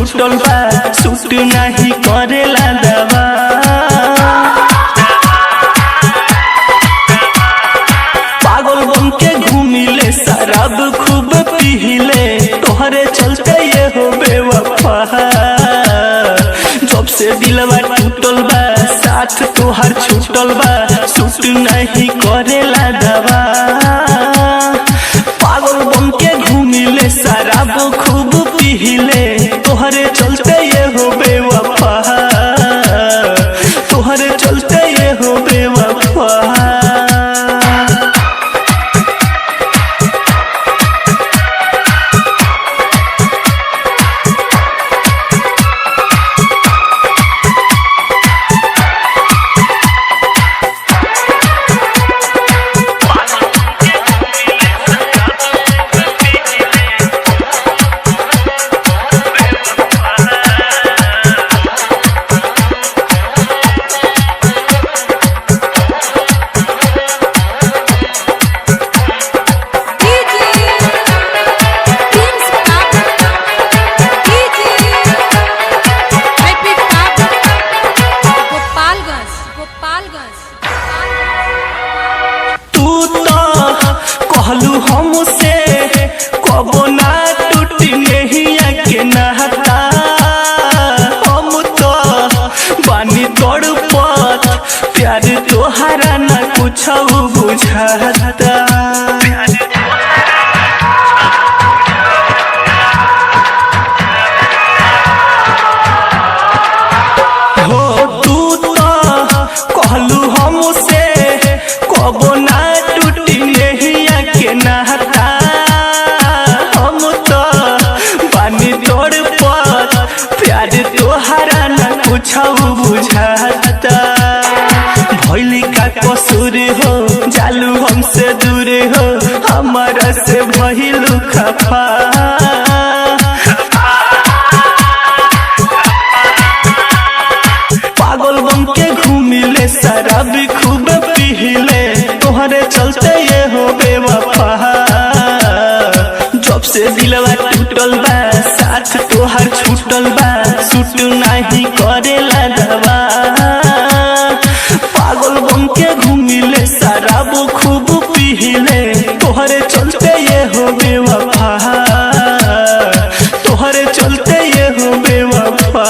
छूटल बा सूट नहीं करेला दवा। पागल बन के घूमिले शराब खूब पीले तोहरे चलते ये हो बेवफा। जब से दिलवा टूटल बा साथ तोहर छूटल बा सूट नहीं करेला दवा। पागल बन के घूमिले शराब खूब पीले तोहरे चलते ये हो बेवफा। तोहरे चलते ये हो बेवफा। कहलू हमसे कबो ना टूटी नहिया के नहता। हम तो बानी तड़पत प्यार तोहरा ना कुछ बुझाता। हो तू तो कहलू हमसे कबो ना टूटी नहिया के नहता। हम तो बानी तड़पत प्यार तोहरा ना कुछ बुझाता। भइली का कसूर हो जालू हमसे दूर हो हमारा से भइलू खफा। पागल बन के घूमिले शराब खूब पीले तोहरे चलते ये हो बेवफा। जब से दिलवा टूटल बा साथ तोहर छूटल बा सूट नहीं करेला दवा। पागल बन के घूमिले शराब खूब पीले तोहरे चलते ये हो बेवफा। तोहरे चलते ये हो बेवफा।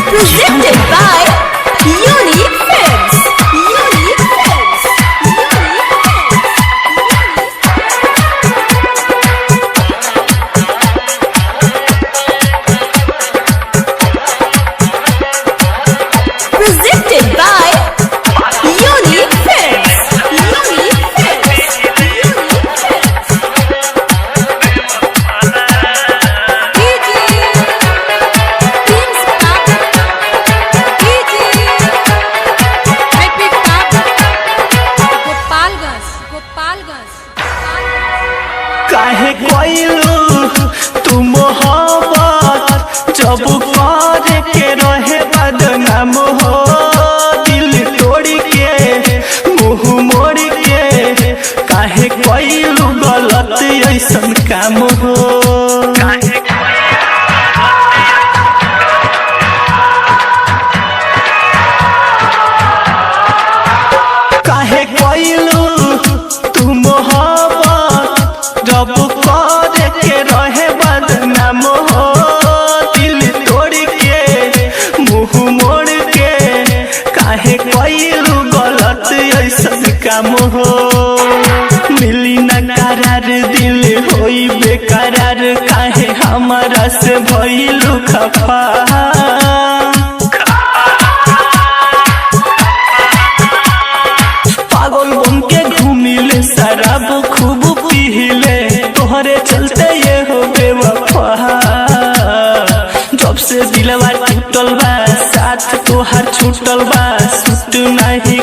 Presented by Unique Films. Unique Films. Presented by Unique Films. Unique Films. Unique Films. काहे कोइलू तू मोहब्बत जब करे के रहे बदनाम हो। दिल तोड़ के मुँह मोड़ के काहे कोइलू गलत ऐसन काम हो। काहे कोइलू तू मोहब्बत जब करे के रहे बदनाम हो। दिल तोड़ के मुँह मोड़ के काहे कोइलू गलत ऐसन काम हो। मिली न करार दिल होई बेकरार काहे हमारा से भइलू खफा। पागल बन के घूमिले शराब खूब पीले तोहरे चलते ये हो बेवफा। जब से दिलवा टूटल बा साथ तोहर छूटल बा सूट नहीं